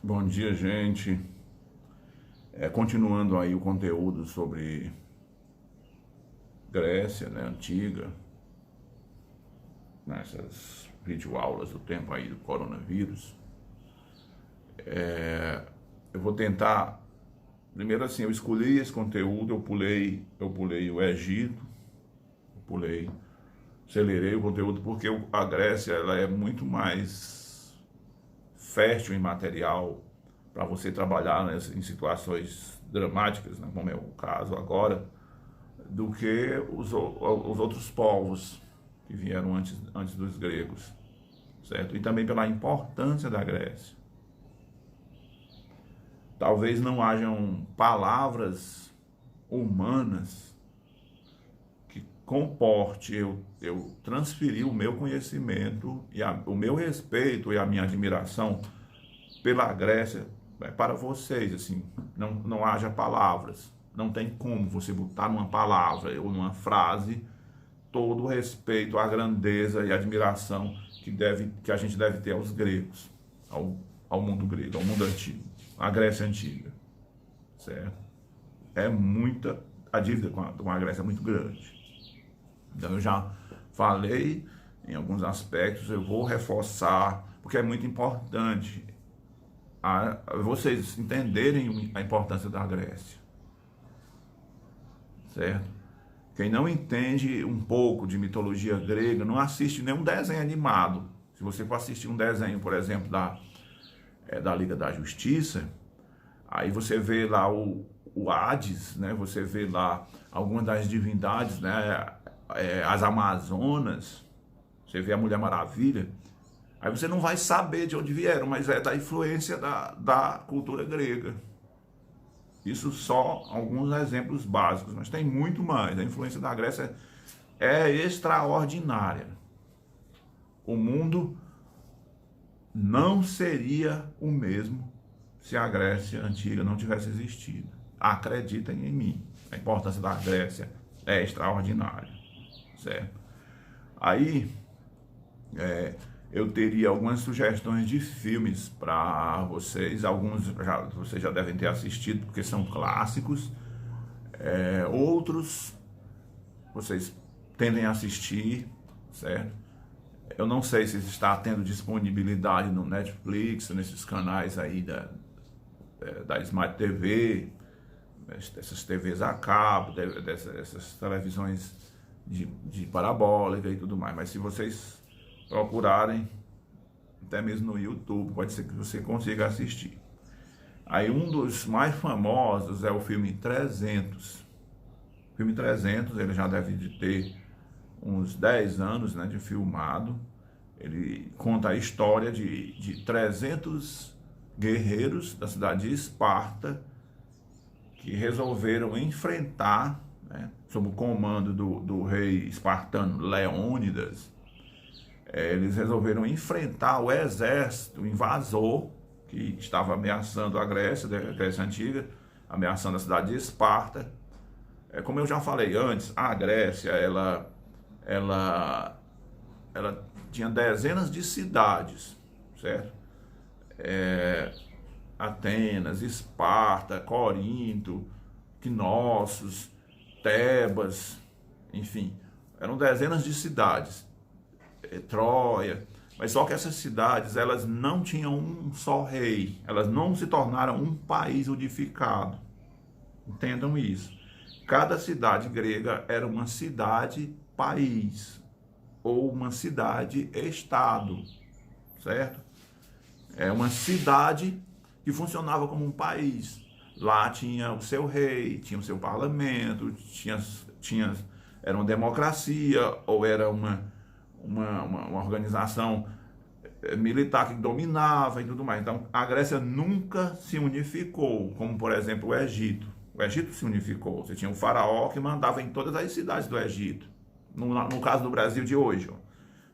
Bom dia, gente. Continuando aí o conteúdo sobre Grécia, né, antiga, nessas videoaulas do tempo aí do coronavírus. Eu vou tentar, primeiro assim, eu escolhi esse conteúdo, eu pulei o Egito, acelerei o conteúdo porque a Grécia ela é muito mais fértil em material para você trabalhar em situações dramáticas, né, como é o caso agora, do que os outros povos que vieram antes dos gregos, certo? E também pela importância da Grécia. Talvez não hajam palavras humanas que comporte eu transferir o meu conhecimento e o meu respeito e a minha admiração pela Grécia para vocês, assim, não haja palavras, não tem como você botar numa palavra ou numa frase todo o respeito, a grandeza e a admiração que a gente deve ter aos gregos, ao mundo grego, ao mundo antigo, à Grécia antiga, certo? A dívida com a Grécia é muito grande. Então eu já falei em alguns aspectos, eu vou reforçar, porque é muito importante a vocês entenderem a importância da Grécia, certo? Quem não entende um pouco de mitologia grega não assiste nenhum desenho animado. Se você for assistir um desenho, por exemplo, da Liga da Justiça, aí você vê lá o Hades, né? Você vê lá algumas das divindades, né? As Amazonas, você vê a Mulher Maravilha. Aí você não vai saber de onde vieram, mas é da influência da cultura grega. Isso só alguns exemplos básicos, mas tem muito mais. A influência da Grécia é extraordinária. O mundo não seria o mesmo se a Grécia antiga não tivesse existido. Acreditem em mim, a importância da Grécia é extraordinária, certo? Aí, eu teria algumas sugestões de filmes para vocês. Alguns vocês já devem ter assistido, porque são clássicos. Outros vocês tendem a assistir, certo? Eu não sei se está tendo disponibilidade no Netflix, nesses canais aí da Smart TV, dessas TVs a cabo, dessas televisões de parabólica e tudo mais. Mas se vocês procurarem, até mesmo no YouTube, pode ser que você consiga assistir. Aí um dos mais famosos é o filme 300. O filme 300, ele já deve ter uns 10 anos, né, de filmado. Ele conta a história de 300 guerreiros da cidade de Esparta que resolveram enfrentar, né, sob o comando do rei espartano Leônidas. Eles resolveram enfrentar o exército invasor que estava ameaçando a Grécia antiga, ameaçando a cidade de Esparta. Como eu já falei antes, a Grécia ela tinha dezenas de cidades, certo? Atenas, Esparta, Corinto, Knossos, Tebas, enfim, eram dezenas de cidades. Troia, mas só que essas cidades elas não tinham um só rei, elas não se tornaram um país unificado. Entendam isso. Cada cidade grega era uma cidade-país ou uma cidade-estado, certo? É uma cidade que funcionava como um país. Lá tinha o seu rei, tinha o seu parlamento, era uma democracia ou era uma organização militar que dominava e tudo mais. Então, a Grécia nunca se unificou, como, por exemplo, o Egito. O Egito se unificou. Você tinha o faraó que mandava em todas as cidades do Egito. No caso do Brasil de hoje,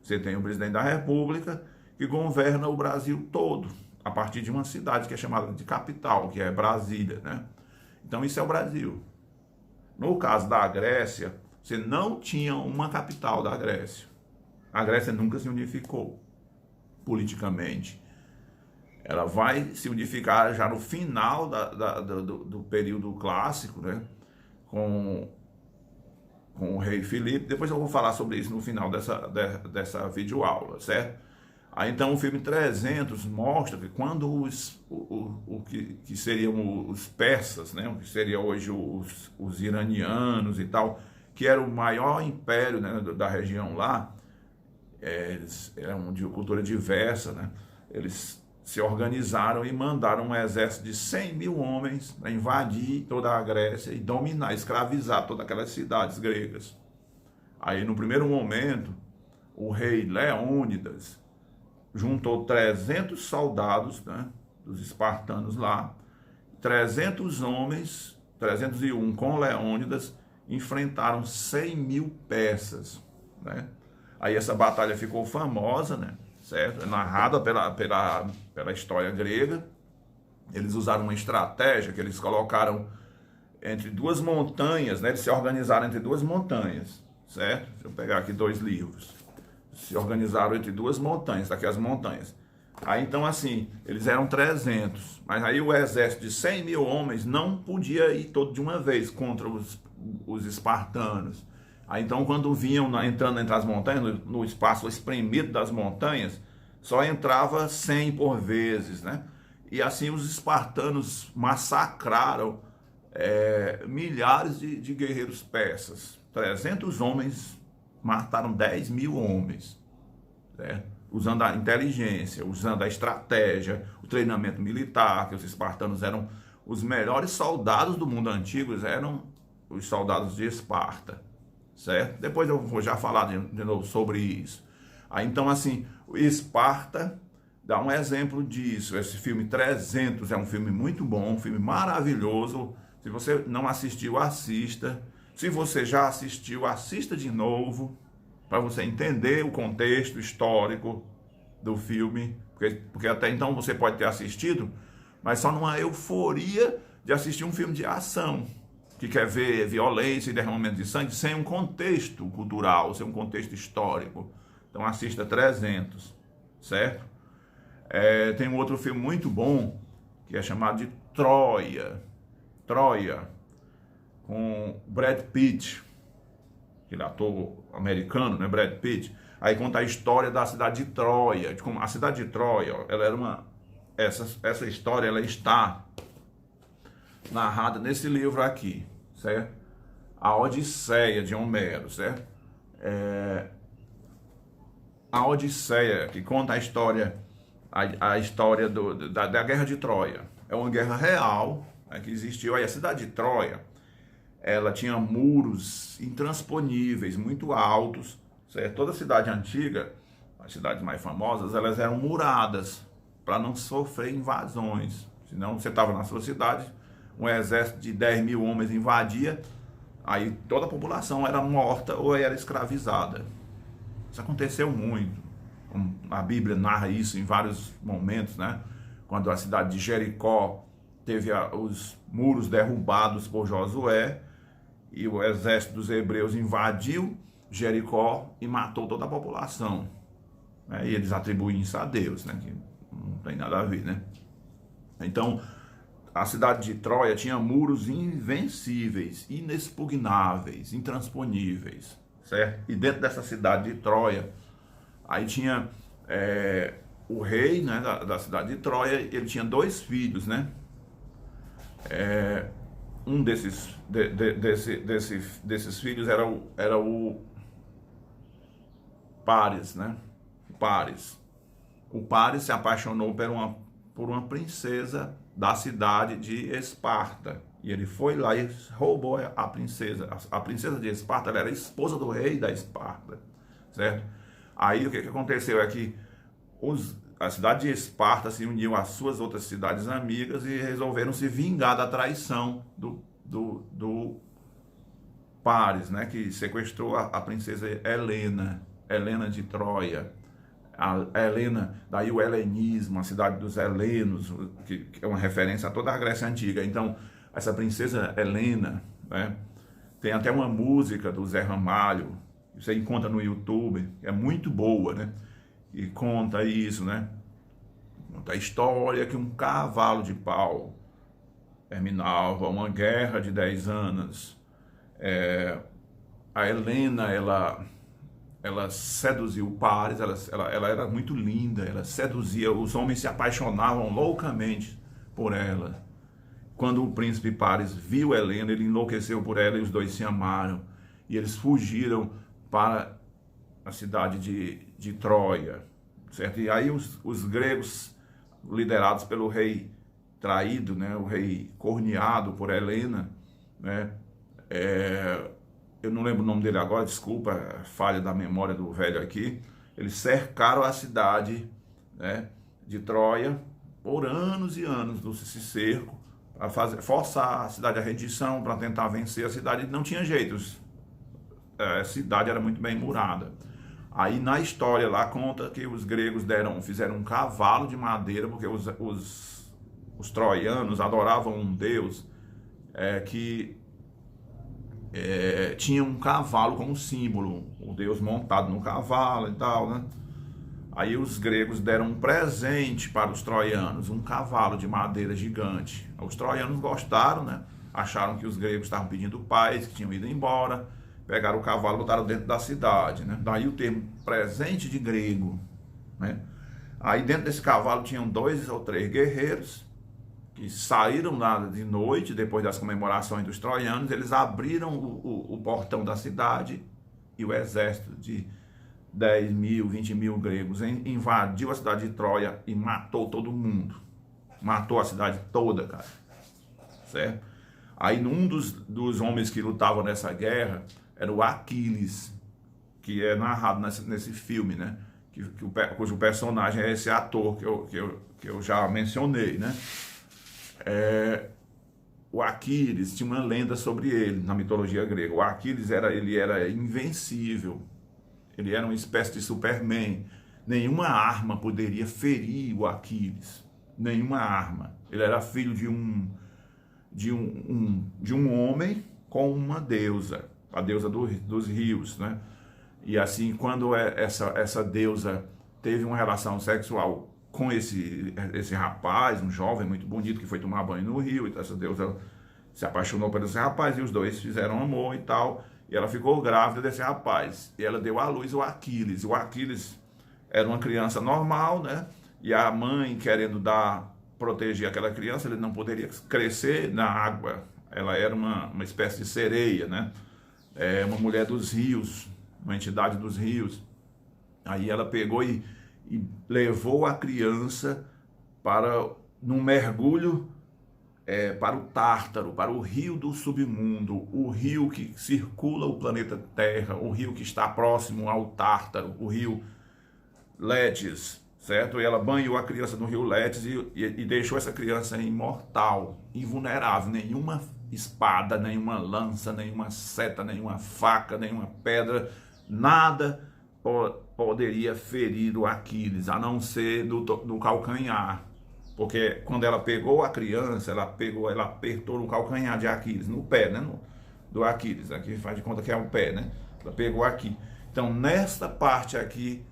você tem o presidente da República que governa o Brasil todo, a partir de uma cidade que é chamada de capital, que é Brasília, né? Então, isso é o Brasil. No caso da Grécia, você não tinha uma capital da Grécia. A Grécia nunca se unificou politicamente. ela vai se unificar já no final do período clássico, né? Com o rei Filipe. Depois eu vou falar sobre isso no final dessa videoaula, certo? Aí então o filme 300 mostra que quando que seriam os persas, né? O que seria hoje os iranianos e tal, que era o maior império, né, da região lá, eles eram de cultura diversa, né? Eles se organizaram e mandaram um exército de 100 mil homens para invadir toda a Grécia e dominar, escravizar todas aquelas cidades gregas. Aí, no primeiro momento, o rei Leônidas juntou 300 soldados, né, dos espartanos lá, 300 homens, 301 com Leônidas, enfrentaram 100 mil persas, né? Aí essa batalha ficou famosa, né? Certo? Narrada pela história grega. Eles usaram uma estratégia que eles colocaram entre duas montanhas, né? Eles se organizaram entre duas montanhas, certo? Deixa eu pegar aqui 2 livros. Se organizaram entre duas montanhas, tá aqui as montanhas. Aí então assim, eles eram 300, mas aí o exército de 100 mil homens não podia ir todo de uma vez contra os espartanos. Aí então quando vinham entrando entre as montanhas, no espaço espremido das montanhas, só entrava 100 por vezes, né? E assim os espartanos massacraram milhares de guerreiros persas. 300 homens mataram 10 mil homens, certo? Usando a inteligência, usando a estratégia, o treinamento militar, que os espartanos eram os melhores soldados do mundo antigo, eram os soldados de Esparta, certo? Depois eu vou já falar de novo sobre isso. Aí então assim, Esparta dá um exemplo disso. Esse filme 300 é um filme muito bom, um filme maravilhoso. Se você não assistiu, assista. Se você já assistiu, assista de novo, para você entender o contexto histórico do filme, porque até então você pode ter assistido, mas só numa euforia de assistir um filme de ação, que quer ver violência e derramamento de sangue sem um contexto cultural, sem um contexto histórico. Então assista 300, certo? Tem um outro filme muito bom, que é chamado de Troia, com Brad Pitt, aquele ator americano, né, Brad Pitt. Aí conta a história da cidade de Troia, de como a cidade de Troia, ela era essa história, ela está narrada nesse livro aqui, certo? A Odisseia de Homero, certo? A Odisseia, que conta a história da Guerra de Troia. É uma guerra real, né, que existiu. Aí a cidade de Troia, ela tinha muros intransponíveis, muito altos, certo? Toda cidade antiga, as cidades mais famosas, elas eram muradas para não sofrer invasões. Senão você estava na sua cidade, um exército de 10 mil homens invadia, aí toda a população era morta ou era escravizada. Isso aconteceu muito. A Bíblia narra isso em vários momentos, né? Quando a cidade de Jericó teve os muros derrubados por Josué, e o exército dos hebreus invadiu Jericó e matou toda a população, né? E eles atribuem isso a Deus, né? Que não tem nada a ver, né? Então, a cidade de Troia tinha muros invencíveis, inexpugnáveis, intransponíveis, certo? E dentro dessa cidade de Troia, aí tinha o rei, né, da cidade de Troia. Ele tinha 2 filhos, né? Um desses filhos era o Paris, né? O Paris se apaixonou por uma princesa da cidade de Esparta. E ele foi lá e roubou a princesa. A princesa de Esparta, ela era esposa do rei da Esparta, certo? Aí o que aconteceu é que a cidade de Esparta se uniu às suas outras cidades amigas e resolveram se vingar da traição do Paris, né, que sequestrou a princesa Helena de Troia. A Helena, daí o helenismo, a cidade dos helenos, que é uma referência a toda a Grécia Antiga. Então, essa princesa Helena, né, tem até uma música do Zé Ramalho, que você encontra no YouTube, é muito boa, né? E conta isso, né? Conta a história que um cavalo de pau terminava uma guerra de 10 anos. A Helena, ela seduziu Paris, ela era muito linda, ela seduzia, os homens se apaixonavam loucamente por ela. Quando o príncipe Paris viu Helena, ele enlouqueceu por ela e os dois se amaram. E eles fugiram para a cidade de Troia, certo? E aí os gregos, liderados pelo rei traído, né, o rei corneado por Helena, né, eu não lembro o nome dele agora, desculpa, falha da memória do velho aqui. Eles cercaram a cidade, né, de Troia por anos e anos desse cerco, para forçar a cidade à rendição, para tentar vencer a cidade. Não tinha jeito, a cidade era muito bem murada. Aí na história lá conta que os gregos fizeram um cavalo de madeira, porque os troianos adoravam um deus que tinha um cavalo como símbolo, o deus montado no cavalo e tal, né? Aí os gregos deram um presente para os troianos, um cavalo de madeira gigante. Os troianos gostaram, né? Acharam que os gregos estavam pedindo paz, que tinham ido embora, pegaram o cavalo e botaram dentro da cidade, né? Daí o termo presente de grego, né? Aí dentro desse cavalo tinham 2 ou 3 guerreiros que saíram lá de noite, depois das comemorações dos troianos. Eles abriram o portão da cidade e o exército de 10 mil, 20 mil gregos invadiu a cidade de Troia e matou todo mundo. Matou a cidade toda, cara. Certo? Aí um dos homens que lutavam nessa guerra era o Aquiles, que é narrado nesse filme, né? Cujo personagem é esse ator que eu já mencionei, né? O Aquiles tinha uma lenda sobre ele na mitologia grega. O Aquiles ele era invencível. Ele era uma espécie de Superman. Nenhuma arma poderia ferir o Aquiles. Nenhuma arma. Ele era filho de um homem com uma deusa, a deusa dos rios, né? E assim, quando essa deusa teve uma relação sexual com esse rapaz, um jovem muito bonito que foi tomar banho no rio, então essa deusa se apaixonou por esse rapaz e os dois fizeram amor e tal. E ela ficou grávida desse rapaz. E ela deu à luz o Aquiles. O Aquiles era uma criança normal, né? E a mãe, querendo proteger aquela criança, ele não poderia crescer na água. Ela era uma espécie de sereia, né? Uma mulher dos rios, uma entidade dos rios. Aí ela pegou e levou a criança num mergulho para o Tártaro, para o rio do submundo, o rio que circula o planeta Terra, o rio que está próximo ao Tártaro, o rio Létis, certo? E ela banhou a criança no rio Létis e deixou essa criança imortal, invulnerável. Nenhuma espada, nenhuma lança, nenhuma seta, nenhuma faca, nenhuma pedra, nada poderia ferir o Aquiles, a não ser do calcanhar. Porque quando ela pegou a criança, ela apertou no calcanhar de Aquiles, no pé, né? Do Aquiles. Aqui faz de conta que é o pé, né? Ela pegou aqui. Então, nesta parte aqui,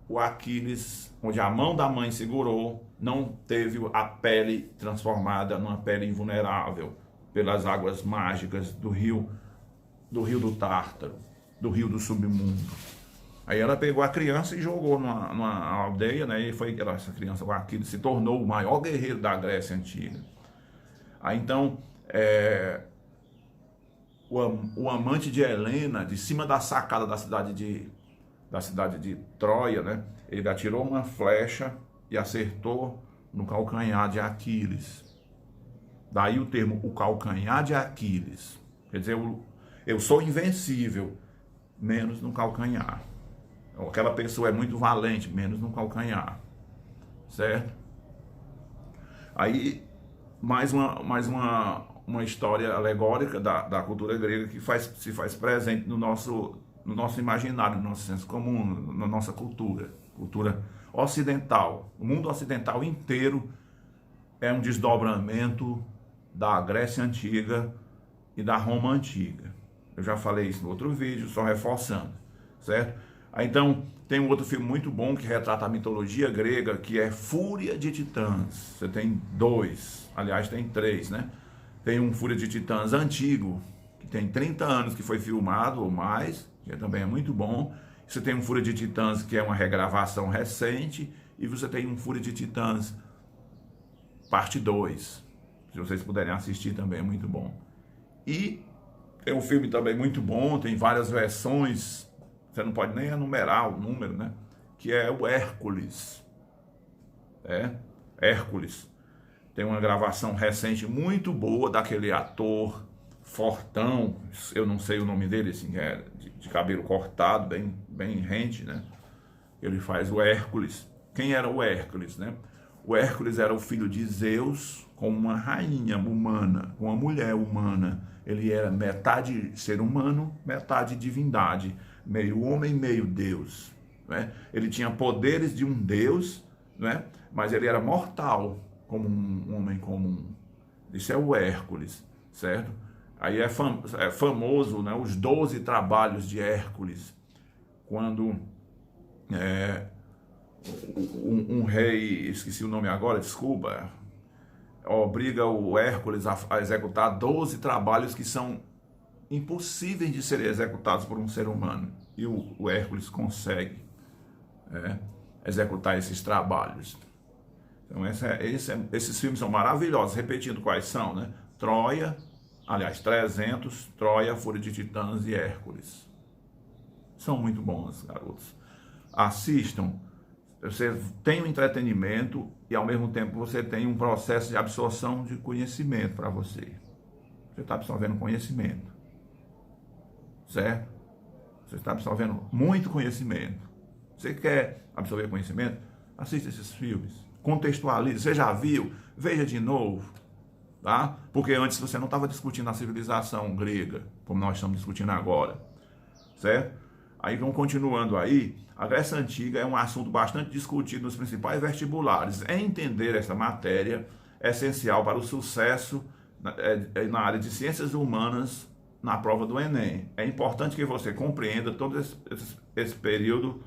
o Aquiles, onde a mão da mãe segurou, não teve a pele transformada numa pele invulnerável pelas águas mágicas do rio do Tártaro, do rio do submundo. Aí ela pegou a criança e jogou numa aldeia, né? E essa criança, o Aquiles, se tornou o maior guerreiro da Grécia Antiga. Aí então, o amante de Helena, de cima da sacada da cidade de Troia, né? Ele atirou uma flecha e acertou no calcanhar de Aquiles. Daí o termo, o calcanhar de Aquiles. Quer dizer, eu sou invencível, menos no calcanhar. Aquela pessoa é muito valente, menos no calcanhar, certo? Aí, mais uma história alegórica da cultura grega que se faz presente no nosso imaginário, no nosso senso comum, na nossa cultura ocidental. O mundo ocidental inteiro é um desdobramento da Grécia Antiga e da Roma Antiga. Eu já falei isso no outro vídeo, só reforçando, certo? Aí, então, tem um outro filme muito bom que retrata a mitologia grega, que é Fúria de Titãs. Você tem dois, aliás, tem três, né? Tem um Fúria de Titãs antigo, que tem 30 anos que foi filmado ou mais, que também é muito bom. Você tem um Fúria de Titãs que é uma regravação recente, e você tem um Fúria de Titãs parte 2. Se vocês puderem assistir também é muito bom. E tem um filme também muito bom, tem várias versões, você não pode nem enumerar o número, né? Que é o Hércules. Hércules. Tem uma gravação recente muito boa daquele ator fortão, eu não sei o nome dele, assim, é de cabelo cortado, bem rente, né? Ele faz o Hércules. Quem era o Hércules, né? O Hércules era o filho de Zeus com uma rainha humana, com uma mulher humana. Ele era metade ser humano, metade divindade, meio homem, meio Deus, né? Ele tinha poderes de um Deus, né? Mas ele era mortal, como um homem comum. Isso é o Hércules, certo? Aí é famoso, né, os 12 trabalhos de Hércules, quando um rei, esqueci o nome agora, desculpa, obriga o Hércules a executar 12 trabalhos que são impossíveis de serem executados por um ser humano. E o Hércules consegue executar esses trabalhos. Então esses filmes são maravilhosos. Repetindo quais são, né? Troia, aliás, 300, Troia, Fúria de Titãs e Hércules. São muito bons, garotos. Assistam. Você tem um entretenimento e, ao mesmo tempo, você tem um processo de absorção de conhecimento para você. Você está absorvendo conhecimento. Certo? Você está absorvendo muito conhecimento. Você quer absorver conhecimento? Assista esses filmes. Contextualize. Você já viu? Veja de novo. Tá? Porque antes você não estava discutindo a civilização grega, como nós estamos discutindo agora, certo? Aí vamos continuando aí, a Grécia Antiga é um assunto bastante discutido nos principais vestibulares. Entender essa matéria é essencial para o sucesso na área de ciências humanas na prova do Enem. É importante que você compreenda todo esse período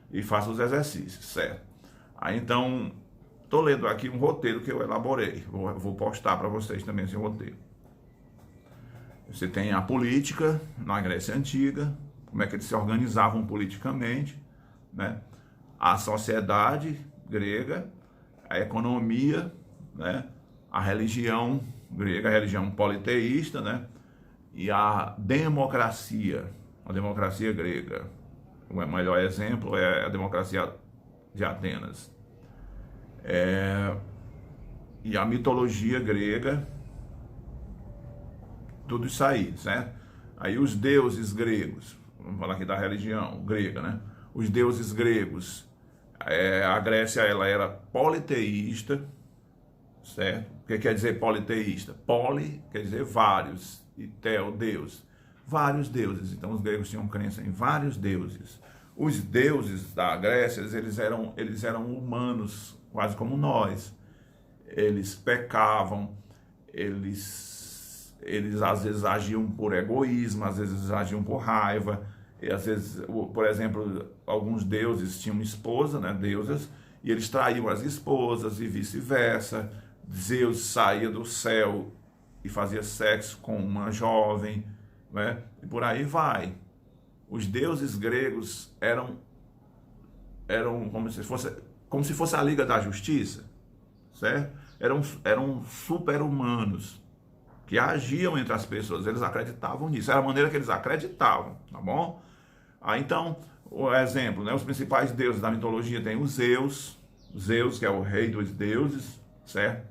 e faça os exercícios, certo? Aí então, estou lendo aqui um roteiro que eu elaborei. Vou postar para vocês também esse roteiro. Você tem a política na Grécia Antiga, como é que eles se organizavam politicamente, né? A sociedade grega, a economia, né? A religião grega, a religião politeísta, né? E a democracia grega. O melhor exemplo é a democracia de Atenas. E a mitologia grega, tudo isso aí, certo? Aí os deuses gregos, vamos falar aqui da religião grega, né? Os deuses gregos, a Grécia ela era politeísta, certo? O que quer dizer politeísta? Poli quer dizer vários, e teo, Deus. Vários deuses, então os gregos tinham crença em vários deuses. Os deuses da Grécia, eles eram humanos, quase como nós. Eles pecavam, eles às vezes agiam por egoísmo, às vezes agiam por raiva, e às vezes, por exemplo, alguns deuses tinham esposa, né, deusas, e eles traíam as esposas e vice-versa. Zeus saía do céu e fazia sexo com uma jovem, né, e por aí vai. Os deuses gregos eram como se fosse a Liga da Justiça, certo? Eram super-humanos que agiam entre as pessoas, eles acreditavam nisso, era a maneira que eles acreditavam, tá bom? Aí então, o exemplo, né? Os principais deuses da mitologia tem o Zeus, que é o rei dos deuses, certo?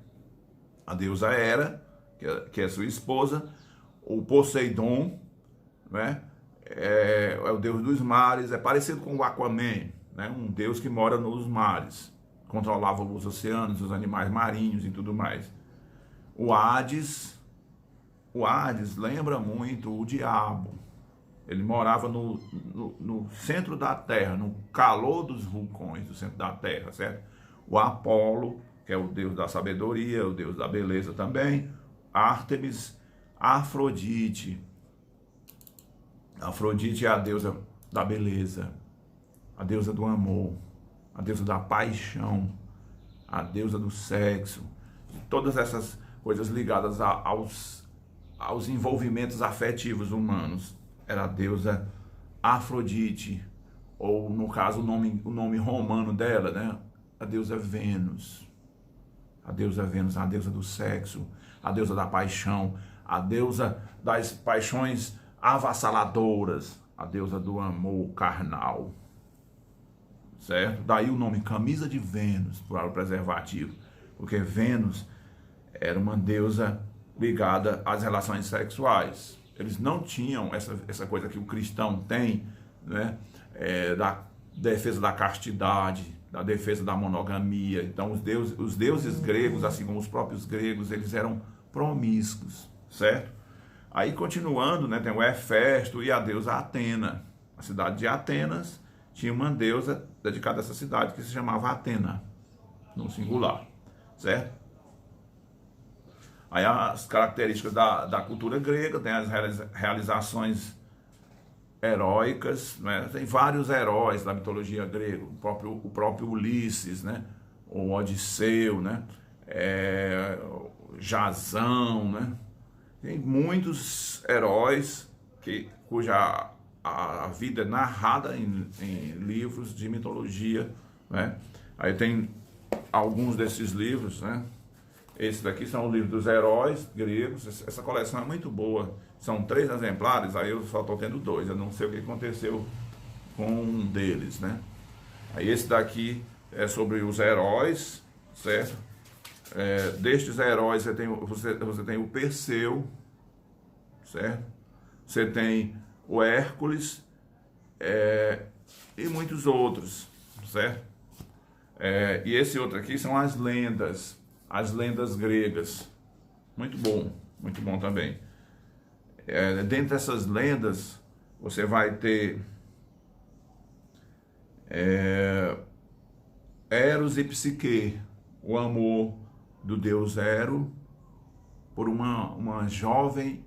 A deusa Hera, que é sua esposa, o Poseidon, né? É o deus dos mares, é parecido com o Aquaman, né? Um deus que mora nos mares, controlava os oceanos, os animais marinhos e tudo mais. O Hades lembra muito o diabo. Ele morava no centro da terra, no calor dos vulcões do centro da terra, certo? O Apolo, que é o deus da sabedoria, o deus da beleza também. Ártemis, Afrodite é a deusa da beleza, a deusa do amor, a deusa da paixão, a deusa do sexo, todas essas coisas ligadas aos envolvimentos afetivos humanos. Era a deusa Afrodite, ou no caso o nome romano dela, né? A deusa Vênus. A deusa Vênus, a deusa do sexo, a deusa da paixão, a deusa das paixões avassaladoras, a deusa do amor carnal. Certo? Daí o nome camisa de Vênus para o preservativo, porque Vênus era uma deusa ligada às relações sexuais. Eles não tinham essa coisa que o cristão tem, né? Da defesa da castidade, da defesa da monogamia. Então os deuses gregos, assim como os próprios gregos, eles eram promíscuos, certo? Aí continuando, né, tem o Hefesto e a deusa Atena. A cidade de Atenas tinha uma deusa dedicada a essa cidade que se chamava Atena, no singular, certo? Aí as características da cultura grega, tem as realizações heróicas, né? Tem vários heróis da mitologia grega, o próprio Ulisses, né? O Odisseu, né? Jasão, né? Tem muitos heróis cuja a vida é narrada em livros de mitologia, né? Aí tem alguns desses livros, né? Esses daqui são os livros dos heróis gregos. Essa coleção é muito boa. São 3 exemplares, aí eu só estou tendo 2. Eu não sei o que aconteceu com um deles, né? Aí esse daqui é sobre os heróis, certo? Destes heróis você tem o Perseu, certo? Você tem o Hércules e muitos outros, certo? E esse outro aqui são as lendas gregas. Muito bom também. Dentro dessas lendas, você vai ter Eros e Psique, o amor do deus Eros por uma jovem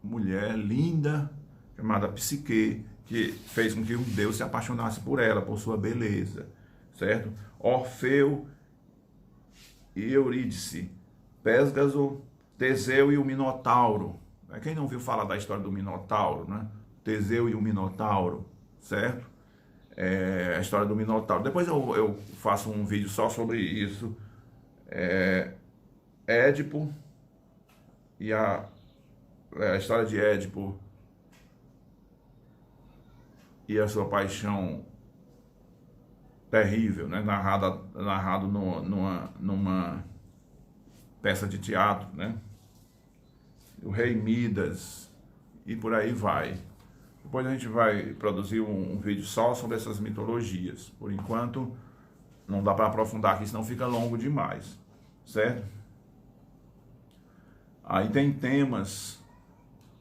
mulher linda chamada Psique, que fez com que um deus se apaixonasse por ela, por sua beleza, certo? Orfeu e Eurídice, Pésgaso, Teseu e o Minotauro. Quem não ouviu falar da história do Minotauro, né? Teseu e o Minotauro, certo? A história do Minotauro. Depois eu faço um vídeo só sobre isso. Édipo e a história de Édipo e a sua paixão terrível, né? Narrado numa peça de teatro, né? O rei Midas e por aí vai. Depois a gente vai produzir um vídeo só sobre essas mitologias. Por enquanto não dá para aprofundar aqui, senão fica longo demais, certo? Aí tem temas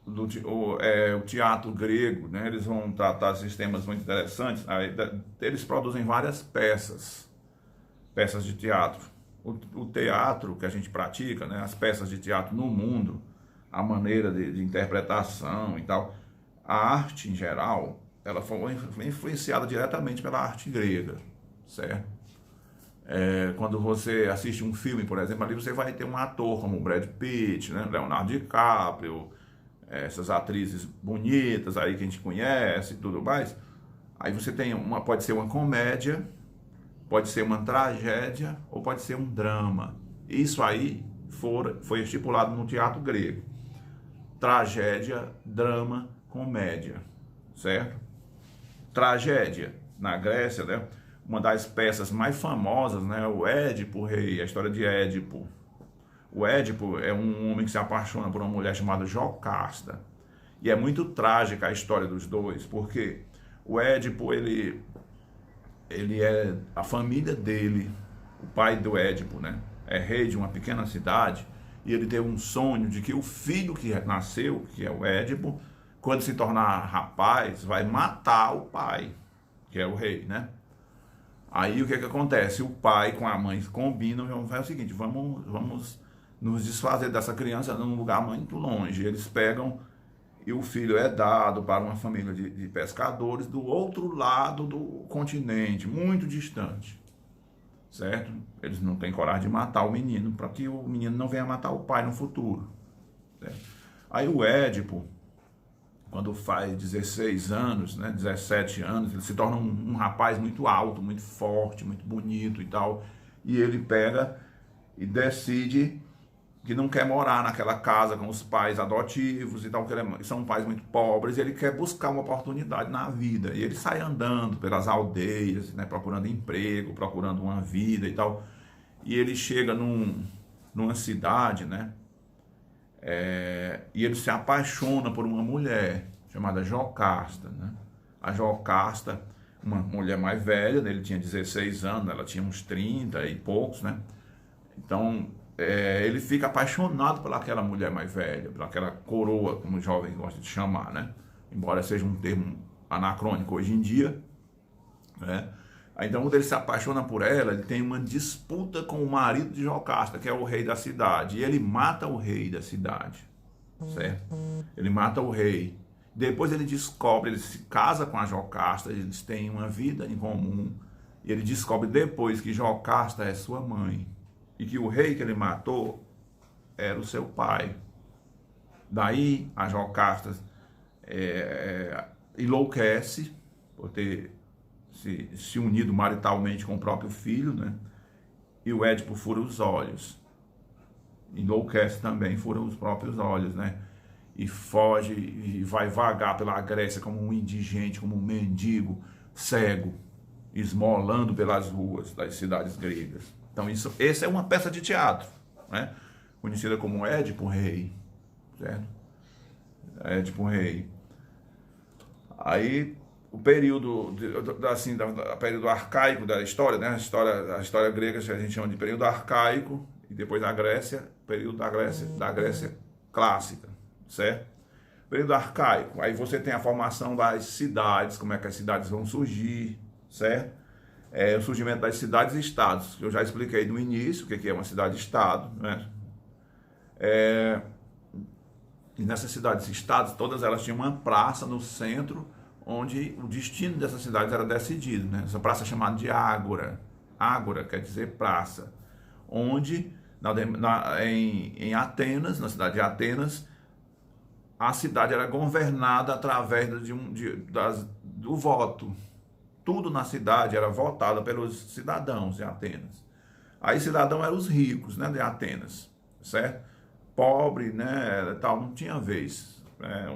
o teatro grego, né? Eles vão tratar esses temas muito interessantes. Aí, eles produzem várias peças de teatro. O teatro que a gente pratica, né? As peças de teatro no mundo, a maneira de interpretação e tal, a arte em geral, ela foi influenciada diretamente pela arte grega, certo? Quando você assiste um filme, por exemplo, ali você vai ter um ator como o Brad Pitt, né? Leonardo DiCaprio, essas atrizes bonitas aí que a gente conhece e tudo mais. Aí você tem pode ser uma comédia, pode ser uma tragédia ou pode ser um drama. Isso aí foi estipulado no teatro grego. Tragédia, drama, comédia, certo? Tragédia, na Grécia, né? Uma das peças mais famosas, né? O Édipo, o rei, a história de Édipo. O Édipo é um homem que se apaixona por uma mulher chamada Jocasta. E é muito trágica a história dos dois, porque o Édipo, ele a família dele, o pai do Édipo, né? É rei de uma pequena cidade, e ele teve um sonho de que o filho que nasceu, que é o Édipo, quando se tornar rapaz, vai matar o pai, que é o rei, né? Aí o que acontece? O pai com a mãe combinam, vamos fazer o seguinte, vamos nos desfazer dessa criança num lugar muito longe. Eles pegam e o filho é dado para uma família de pescadores do outro lado do continente, muito distante, certo? Eles não têm coragem de matar o menino, para que o menino não venha matar o pai no futuro, certo? Aí o Édipo, quando faz 16 anos, né, 17 anos, ele se torna um rapaz muito alto, muito forte, muito bonito e tal, e ele pega e decide que não quer morar naquela casa com os pais adotivos e tal, que são pais muito pobres, e ele quer buscar uma oportunidade na vida. E ele sai andando pelas aldeias, né, procurando emprego, procurando uma vida e tal. E ele chega numa cidade, né, e ele se apaixona por uma mulher chamada Jocasta, né? A Jocasta, uma mulher mais velha, né, ele tinha 16 anos, ela tinha uns 30 e poucos, né? Então, ele fica apaixonado pelaquela mulher mais velha, pelaquela coroa, como os jovens gostam de chamar, né? Embora seja um termo anacrônico hoje em dia, né? Então, quando ele se apaixona por ela, ele tem uma disputa com o marido de Jocasta, que é o rei da cidade, e ele mata o rei da cidade, certo? Ele mata o rei. Depois ele descobre, ele se casa com a Jocasta, eles têm uma vida em comum, e ele descobre depois que Jocasta é sua mãe, e que o rei que ele matou era o seu pai. Daí a Jocasta enlouquece por ter se unido maritalmente com o próprio filho, né? E o Édipo fura os olhos. Enlouquece também, fura os próprios olhos, né? E foge e vai vagar pela Grécia como um indigente, como um mendigo, cego, esmolando pelas ruas das cidades gregas. Então essa é uma peça de teatro, né? Conhecida como Édipo Rei, certo? Édipo Rei. Aí o período assim, período arcaico da história, né? A história grega a gente chama de período arcaico, e depois da Grécia, período da Grécia clássica, certo? Período arcaico. Aí você tem a formação das cidades, como é que as cidades vão surgir, certo? O surgimento das cidades e estados, que eu já expliquei no início, o que é uma cidade-estado, né? E nessas cidades e estados, todas elas tinham uma praça no centro, onde o destino dessas cidades era decidido, né? Essa praça é chamada de ágora. Ágora quer dizer praça. Onde, em Atenas, na cidade de Atenas, a cidade era governada através do voto. Tudo na cidade era votado pelos cidadãos de Atenas. Aí cidadão eram os ricos, né, de Atenas, certo? Pobre, né, tal, não tinha vez.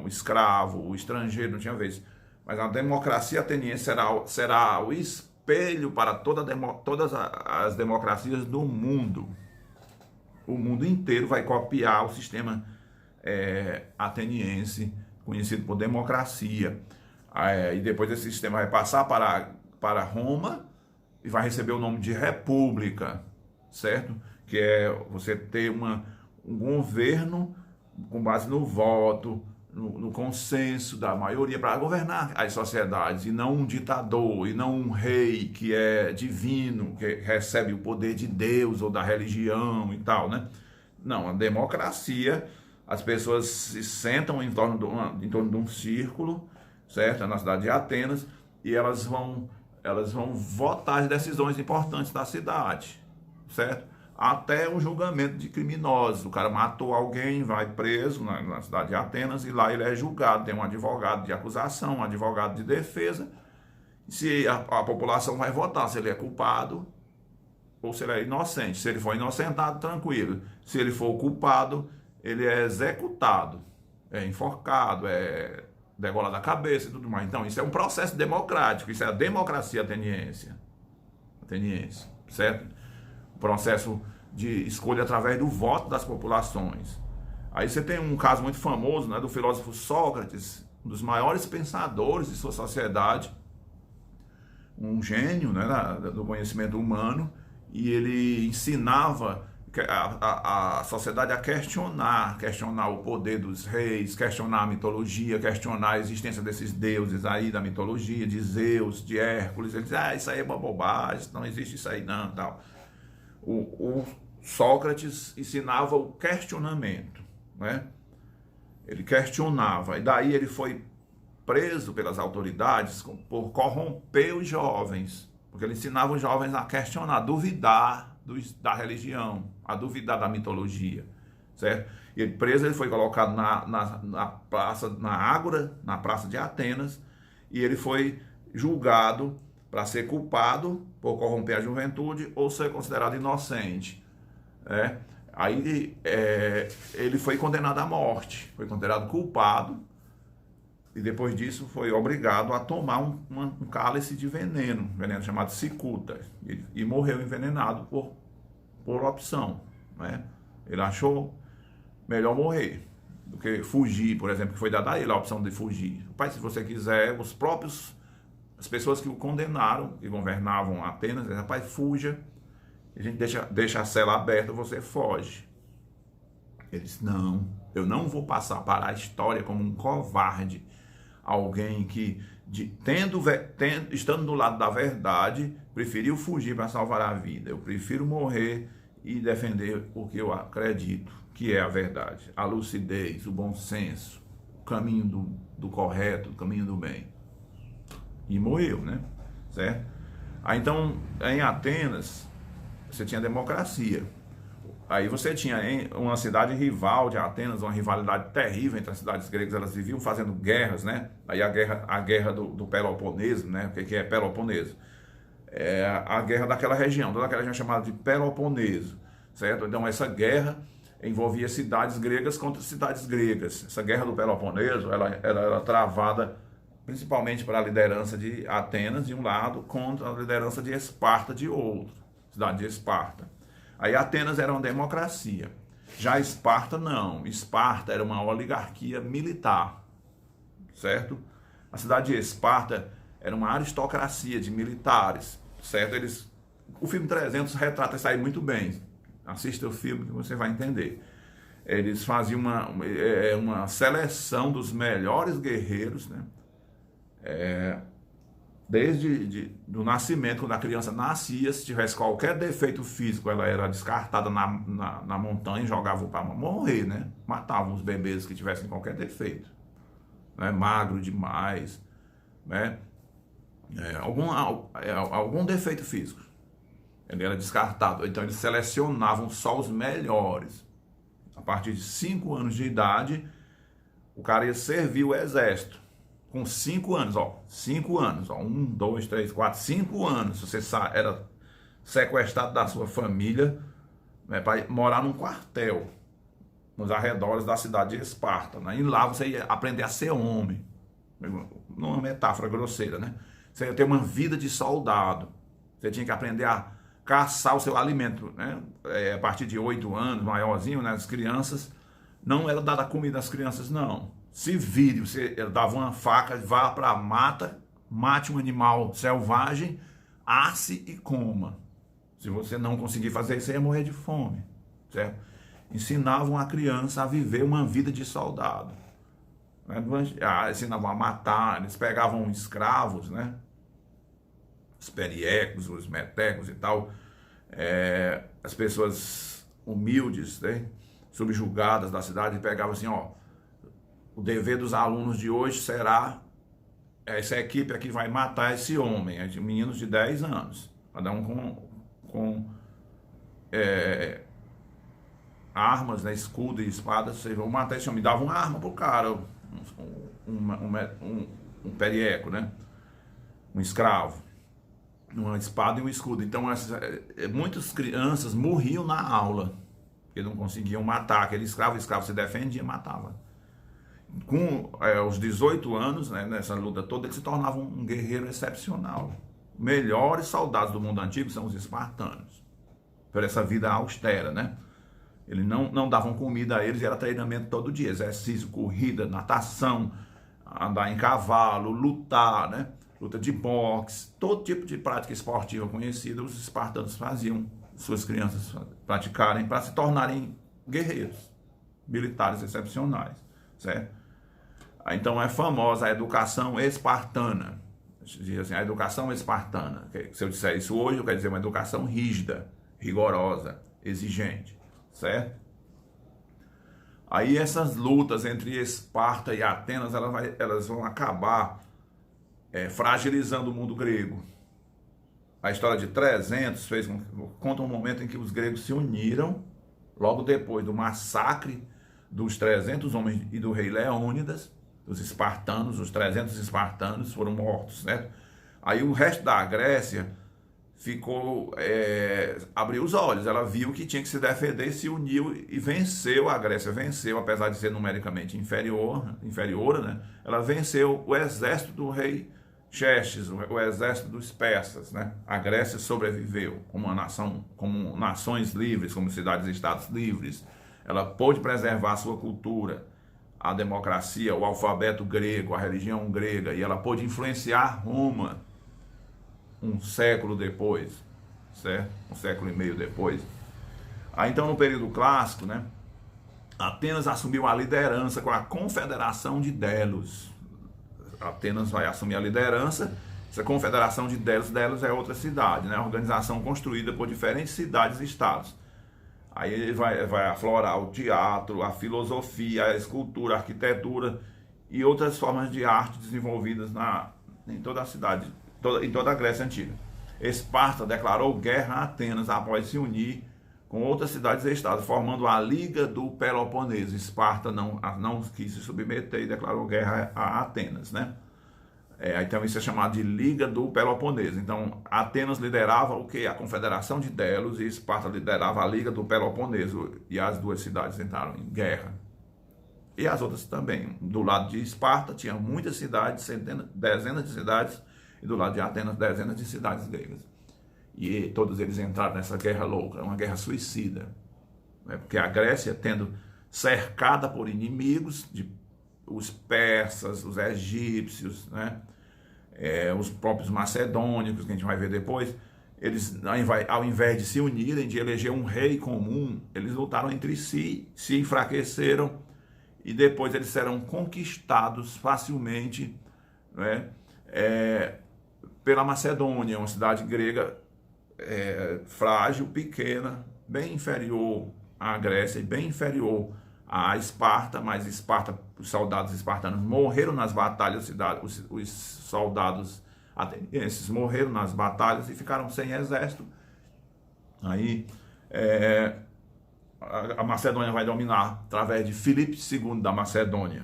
O escravo, o estrangeiro não tinha vez. Mas a democracia ateniense será o espelho para todas as democracias do mundo. O mundo inteiro vai copiar o sistema ateniense, conhecido por democracia. E depois esse sistema vai passar para Roma e vai receber o nome de república, certo? Que é você ter um governo com base no voto, no consenso da maioria para governar as sociedades, e não um ditador, e não um rei que é divino, que recebe o poder de Deus ou da religião e tal, né? Não, a democracia, as pessoas se sentam em torno de um círculo, certo? Na cidade de Atenas, e elas vão votar as decisões importantes da cidade, certo? Até o julgamento de criminosos. O cara matou alguém, vai preso na cidade de Atenas, e lá ele é julgado. Tem um advogado de acusação, um advogado de defesa. Se a população vai votar se ele é culpado ou se ele é inocente. Se ele for inocentado, tranquilo. Se ele for culpado, ele é executado, é enforcado, é degolado a cabeça e tudo mais. Então, isso é um processo democrático, isso é a democracia ateniense, certo? O processo de escolha através do voto das populações. Aí você tem um caso muito famoso, né, do filósofo Sócrates, um dos maiores pensadores de sua sociedade, um gênio, né, do conhecimento humano, e ele ensinava a sociedade a questionar o poder dos reis, questionar a mitologia, questionar a existência desses deuses aí da mitologia, de Zeus, de Hércules. Ele diz, isso aí é uma bobagem, não existe isso aí não, tal. O Sócrates ensinava o questionamento, né? Ele questionava, e daí ele foi preso pelas autoridades por corromper os jovens, porque ele ensinava os jovens a questionar, a duvidar da religião, a duvidar da mitologia, certo? E ele preso, ele foi colocado na praça, na Ágora, na praça de Atenas, e ele foi julgado para ser culpado por corromper a juventude ou ser considerado inocente, né? Aí ele foi condenado à morte, foi considerado culpado, e depois disso foi obrigado a tomar um cálice de veneno chamado cicuta, e morreu envenenado por opção, né? Ele achou melhor morrer do que fugir, por exemplo, que foi dada a ele a opção de fugir. Pai, se você quiser, as pessoas que o condenaram, que governavam Atenas, disseram, rapaz, fuja, a gente deixa a cela aberta, você foge. Ele disse, não, eu não vou passar para a história como um covarde, alguém que, estando do lado da verdade, preferiu fugir para salvar a vida. Eu prefiro morrer e defender o que eu acredito, que é a verdade, a lucidez, o bom senso, o caminho do correto, o caminho do bem. E morreu, né? Certo? Aí, então, em Atenas, você tinha democracia. Aí você tinha uma cidade rival de Atenas, uma rivalidade terrível entre as cidades gregas, elas viviam fazendo guerras, né? Aí a guerra do Peloponeso, né? O que é Peloponeso? É a guerra daquela região, toda aquela região chamada de Peloponeso, certo? Então essa guerra envolvia cidades gregas contra cidades gregas. Essa guerra do Peloponeso, ela era travada principalmente para a liderança de Atenas de um lado, contra a liderança de Esparta de outro, cidade de Esparta. Aí Atenas era uma democracia, já Esparta não, Esparta era uma oligarquia militar, certo? A cidade de Esparta era uma aristocracia de militares, certo? O filme 300 retrata isso aí muito bem, assista o filme que você vai entender. Eles faziam uma seleção dos melhores guerreiros, né? Desde do nascimento, quando a criança nascia, se tivesse qualquer defeito físico, ela era descartada na montanha e jogavam para morrer, né? Matavam os bebês que tivessem qualquer defeito, né? Magro demais, né? Algum defeito físico. Ele era descartado. Então eles selecionavam só os melhores. A partir de 5 anos de idade, o cara ia servir o exército. Com 5 anos, 5 anos, 1, 2, 3, 4, 5 anos, você era sequestrado da sua família, né, para morar num quartel, nos arredores da cidade de Esparta, né? E lá você ia aprender a ser homem, numa metáfora grosseira, né? Você ia ter uma vida de soldado, você tinha que aprender a caçar o seu alimento, né? A partir de 8 anos, maiorzinho, né? As crianças, não era dada comida às crianças, não. Se vire, você dava uma faca, vá para a mata, mate um animal selvagem, asse e coma. Se você não conseguir fazer isso, você ia morrer de fome, certo? Ensinavam a criança a viver uma vida de soldado, né? Ensinavam a matar, eles pegavam escravos, né? Os periecos, os metecos e tal, as pessoas humildes, né? Subjugadas da cidade, pegavam assim, o dever dos alunos de hoje será, essa equipe aqui vai matar esse homem, meninos de 10 anos, cada um com armas, né, escudo e espada, vocês vão matar esse homem. Dava uma arma pro cara, um perieco, né, um escravo, uma espada e um escudo. Então muitas crianças morriam na aula, porque não conseguiam matar aquele escravo. O escravo se defendia e matava. Com os 18 anos, né, nessa luta toda, ele se tornava um guerreiro excepcional. Melhores soldados do mundo antigo são os espartanos, por essa vida austera, né? Eles não davam comida a eles, era treinamento todo dia, exercício, corrida, natação, andar em cavalo, lutar, né? Luta de boxe, todo tipo de prática esportiva conhecida, os espartanos faziam suas crianças praticarem para se tornarem guerreiros, militares excepcionais, certo? Então é famosa a educação espartana. Diz assim, a educação espartana. Se eu disser isso hoje, eu quero dizer uma educação rígida, rigorosa, exigente, certo? Aí essas lutas entre Esparta e Atenas, elas vão acabar fragilizando o mundo grego. A história de 300 conta um momento em que os gregos se uniram, logo depois do massacre dos 300 homens e do rei Leônidas, os espartanos, os 300 espartanos foram mortos, né? Aí o resto da Grécia abriu os olhos, ela viu que tinha que se defender, se uniu e venceu. A Grécia venceu, apesar de ser numericamente inferior, né? Ela venceu o exército do rei Xerxes, o exército dos persas, né? A Grécia sobreviveu como uma nação, como nações livres, como cidades-estados livres. Ela pôde preservar a sua cultura, a democracia, o alfabeto grego, a religião grega, e ela pôde influenciar Roma um século depois, certo? Um século e meio depois. Aí então, no período clássico, né, Atenas assumiu a liderança com a Confederação de Delos. Atenas vai assumir a liderança. Essa Confederação de Delos é outra cidade, né? A organização construída por diferentes cidades e estados. Aí ele vai aflorar o teatro, a filosofia, a escultura, a arquitetura e outras formas de arte desenvolvidas em toda a cidade, em toda a Grécia Antiga. Esparta declarou guerra a Atenas após se unir com outras cidades e estados, formando a Liga do Peloponeso. Esparta não quis se submeter e declarou guerra a Atenas, né? Então isso é chamado de Liga do Peloponeso. Então Atenas liderava o quê? A Confederação de Delos, e Esparta liderava a Liga do Peloponeso, e as duas cidades entraram em guerra. E as outras também. Do lado de Esparta tinha muitas cidades, dezenas de cidades, e do lado de Atenas dezenas de cidades gregas. E todos eles entraram nessa guerra louca, uma guerra suicida, né? Porque a Grécia, tendo cercada por inimigos, os persas, os egípcios, né? Os próprios macedônicos, que a gente vai ver depois, eles, ao invés de se unirem, de eleger um rei comum, eles lutaram entre si, se enfraqueceram, e depois eles serão conquistados facilmente, né? Pela Macedônia, uma cidade grega frágil, pequena, bem inferior à Grécia e bem inferior à Esparta, mas Esparta, os soldados espartanos morreram nas batalhas, os soldados atenienses morreram nas batalhas e ficaram sem exército. Aí a Macedônia vai dominar através de Filipe II da Macedônia.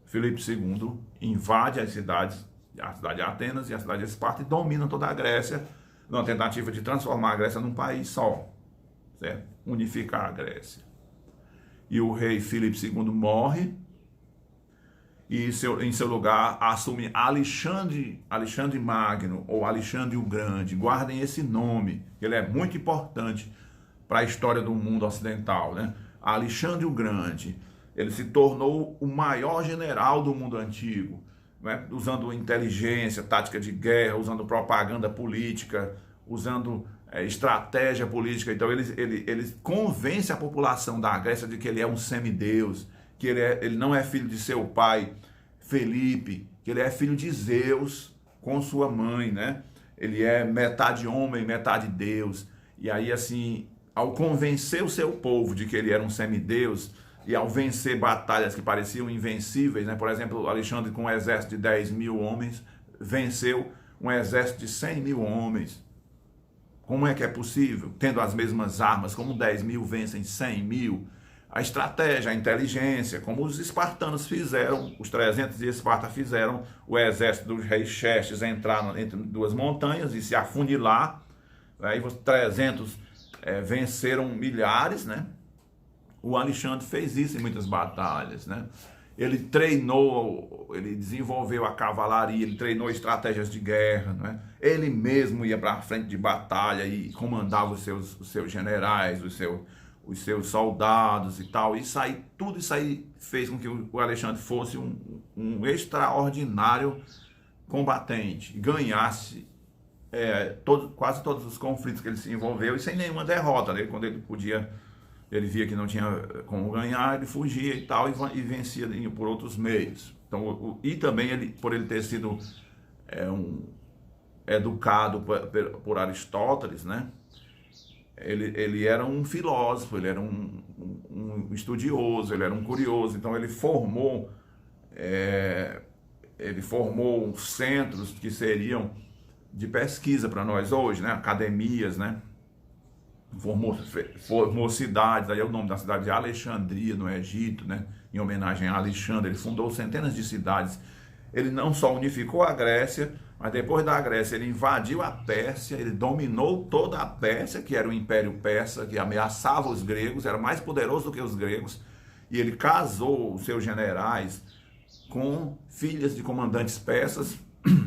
Filipe II invade as cidades, a cidade de Atenas e a cidade de Esparta, e domina toda a Grécia, numa tentativa de transformar a Grécia num país só, certo? Unificar a Grécia. E o rei Filipe II morre, e em seu lugar assume Alexandre Magno, ou Alexandre o Grande. Guardem esse nome, ele é muito importante para a história do mundo ocidental, né? Alexandre o Grande, ele se tornou o maior general do mundo antigo, né? Usando inteligência, tática de guerra, usando propaganda política, usando estratégia política. Então ele convence a população da Grécia de que ele é um semideus, que ele não é filho de seu pai Felipe, que ele é filho de Zeus com sua mãe, né? Ele é metade homem, metade Deus. E aí, assim, ao convencer o seu povo de que ele era um semideus, e ao vencer batalhas que pareciam invencíveis, né? Por exemplo, Alexandre, com um exército de 10 mil homens, venceu um exército de 100 mil homens. Como é que é possível? Tendo as mesmas armas, como 10 mil vencem 100 mil? A estratégia, a inteligência, como os espartanos fizeram, os 300 de Esparta fizeram o exército do rei Xerxes entrar entre duas montanhas e se afunilar. Aí os 300 venceram milhares, né? O Alexandre fez isso em muitas batalhas, né? Ele treinou, ele desenvolveu a cavalaria, ele treinou estratégias de guerra, né? Ele mesmo ia para a frente de batalha e comandava os seus generais, os seus soldados e tal. Tudo isso aí fez com que o Alexandre fosse um extraordinário combatente, e ganhasse quase todos os conflitos que ele se envolveu, e sem nenhuma derrota, né? Quando ele via que não tinha como ganhar, ele fugia e tal, e vencia por outros meios. Então, e também por ele ter sido educado por Aristóteles, né? Ele era um filósofo, ele era um estudioso, ele era um curioso, então ele formou centros que seriam de pesquisa para nós hoje, né? Academias, né? Formou cidades, aí é o nome da cidade de Alexandria, no Egito, né? Em homenagem a Alexandre. Ele fundou centenas de cidades. Ele não só unificou a Grécia, mas depois da Grécia ele invadiu a Pérsia, ele dominou toda a Pérsia, que era o Império Persa, que ameaçava os gregos, era mais poderoso do que os gregos, e ele casou os seus generais com filhas de comandantes persas,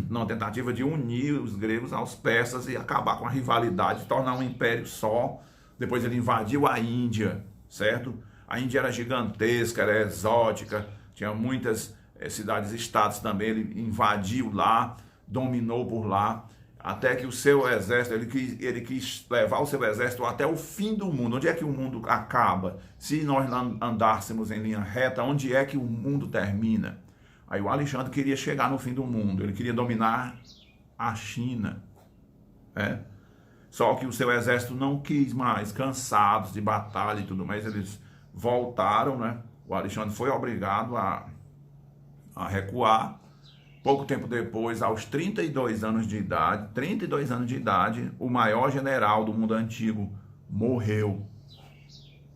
numa tentativa de unir os gregos aos persas e acabar com a rivalidade, tornar um império só. Depois ele invadiu a Índia, certo? A Índia era gigantesca, era exótica, tinha muitas cidades-estados também, ele invadiu lá, dominou por lá, até que o seu exército, ele quis levar o seu exército até o fim do mundo. Onde é que o mundo acaba? Se nós andássemos em linha reta, onde é que o mundo termina? Aí o Alexandre queria chegar no fim do mundo, ele queria dominar a China, né? Só que o seu exército não quis mais, cansados de batalha e tudo mais, eles voltaram, né? O Alexandre foi obrigado a recuar. Pouco tempo depois, aos 32 anos de idade, o maior general do mundo antigo morreu.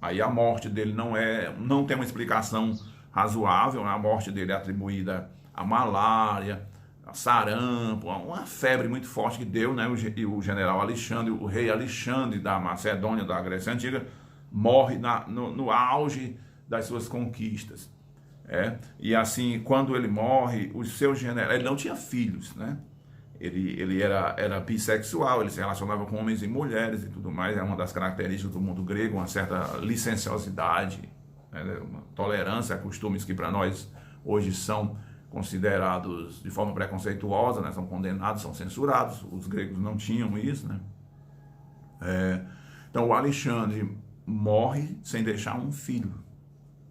Aí a morte dele não tem uma explicação razoável, a morte dele é atribuída à malária, a sarampo, a uma febre muito forte que deu, né? O general Alexandre, o rei Alexandre da Macedônia, da Grécia Antiga, morre no auge das suas conquistas. E assim, quando ele morre, os seus generais, ele não tinha filhos, né? Ele era bissexual, ele se relacionava com homens e mulheres e tudo mais, é uma das características do mundo grego, uma certa licenciosidade, né? Uma tolerância a costumes que para nós hoje são considerados de forma preconceituosa, né? São condenados, são censurados. Os gregos não tinham isso, né? Então o Alexandre morre sem deixar um filho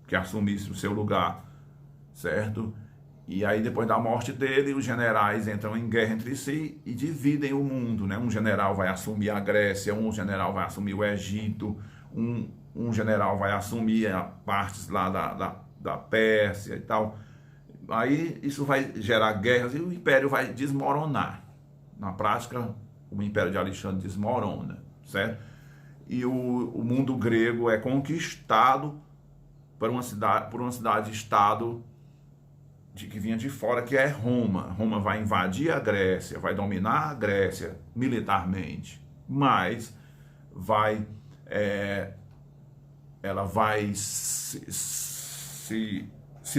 que assumisse o seu lugar, certo? E aí depois da morte dele, os generais entram em guerra entre si e dividem o mundo, né? Um general vai assumir a Grécia, um general vai assumir o Egito, um general vai assumir partes lá da Pérsia e tal. Aí isso vai gerar guerras e o império vai desmoronar. Na prática, o império de Alexandre desmorona, certo? E o mundo grego é conquistado por uma cidade-estado que vinha de fora, que é Roma. Roma vai invadir a Grécia, vai dominar a Grécia militarmente, mas ela vai se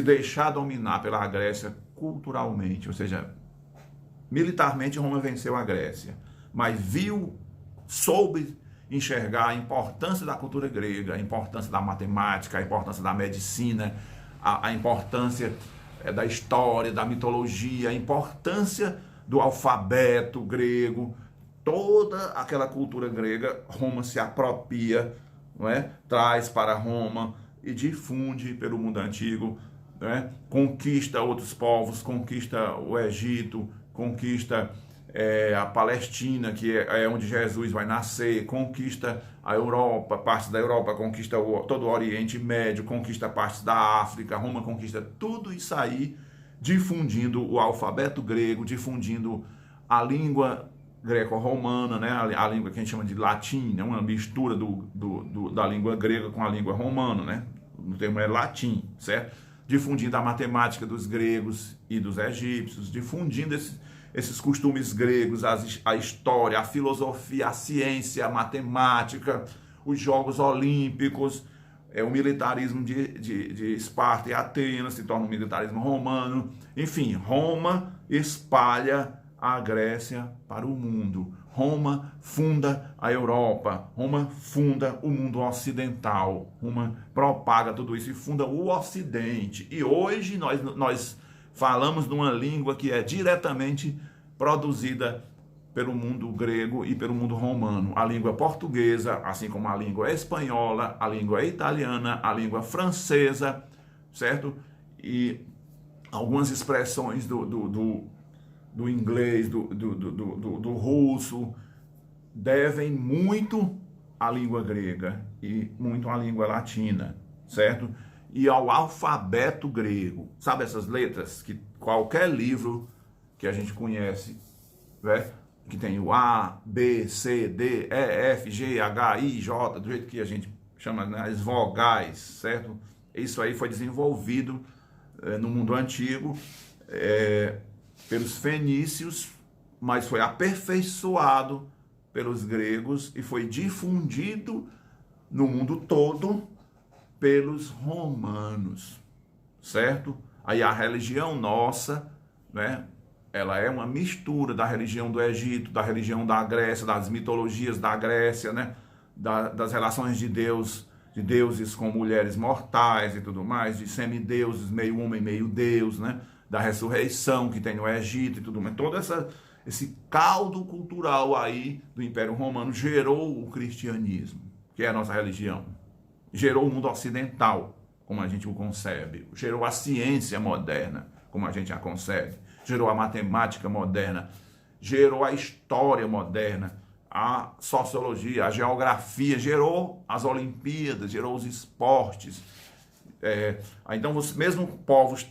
deixar dominar pela Grécia culturalmente, ou seja, militarmente Roma venceu a Grécia, mas soube enxergar a importância da cultura grega, a importância da matemática, a importância da medicina, a importância da história, da mitologia, a importância do alfabeto grego, toda aquela cultura grega, Roma se apropria, não é? Traz para Roma e difunde pelo mundo antigo, não é? Conquista outros povos, conquista o Egito, conquista a Palestina, que é onde Jesus vai nascer, conquista a Europa, partes da Europa, conquista todo o Oriente Médio, conquista partes da África. Roma conquista tudo isso aí, difundindo o alfabeto grego, difundindo a língua greco-romana, né? A língua que a gente chama de latim, né? Uma mistura da língua grega com a língua romana, né? O termo é latim, certo? Difundindo a matemática dos gregos e dos egípcios, difundindo esses costumes gregos, a história, a filosofia, a ciência, a matemática, os Jogos Olímpicos, o militarismo de Esparta e Atenas se torna um militarismo romano. Enfim, Roma espalha a Grécia para o mundo. Roma funda a Europa, Roma funda o mundo ocidental, Roma propaga tudo isso e funda o Ocidente. E hoje nós falamos numa língua que é diretamente produzida pelo mundo grego e pelo mundo romano. A língua portuguesa, assim como a língua espanhola, a língua italiana, a língua francesa, certo? E algumas expressões do inglês, do russo, devem muito à língua grega e muito à língua latina, certo? E ao alfabeto grego. Sabe essas letras que qualquer livro que a gente conhece, né? Que tem o A, B, C, D, E, F, G, H, I, J, do jeito que a gente chama, né, as vogais, certo? Isso aí foi desenvolvido no mundo antigo pelos fenícios, mas foi aperfeiçoado pelos gregos e foi difundido no mundo todo pelos romanos, certo? Aí a religião nossa, né? Ela é uma mistura da religião do Egito, da religião da Grécia, das mitologias da Grécia, né? Das relações de Deus, de deuses com mulheres mortais e tudo mais, de semideuses, meio homem, meio Deus, né? Da ressurreição que tem no Egito e tudo mais. Todo esse caldo cultural aí do Império Romano gerou o cristianismo, que é a nossa religião. Gerou o mundo ocidental, como a gente o concebe. Gerou a ciência moderna, como a gente a concebe. Gerou a matemática moderna, gerou a história moderna, a sociologia, a geografia, gerou as Olimpíadas, gerou os esportes. Então, mesmo povos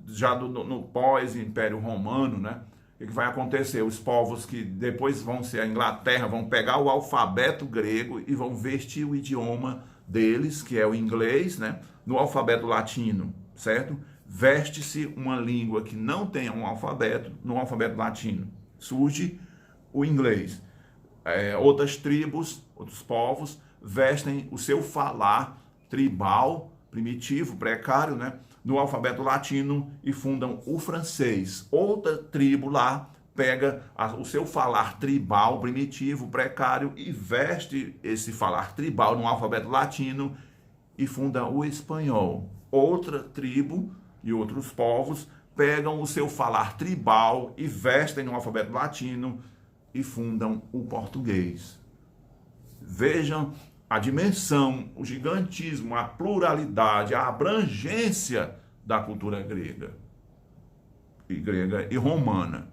já no pós-Império Romano, né? O que vai acontecer? Os povos que depois vão ser a Inglaterra, vão pegar o alfabeto grego e vão vestir o idioma deles, que é o inglês, né? No alfabeto latino, certo? Veste-se uma língua que não tenha um alfabeto no alfabeto latino. Surge o inglês. Outras tribos, outros povos, vestem o seu falar tribal, primitivo, precário, né, no alfabeto latino e fundam o francês. Outra tribo lá pega o seu falar tribal, primitivo, precário e veste esse falar tribal no alfabeto latino e funda o espanhol. Outra tribo e outros povos pegam o seu falar tribal e vestem no alfabeto latino e fundam o português. Vejam a dimensão, o gigantismo, a pluralidade, a abrangência da cultura grega e romana.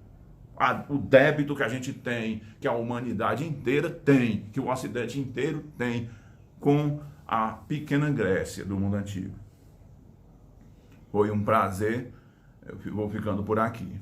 O débito que a gente tem, que a humanidade inteira tem, que o Ocidente inteiro tem com a pequena Grécia do mundo antigo. Foi um prazer, eu vou ficando por aqui.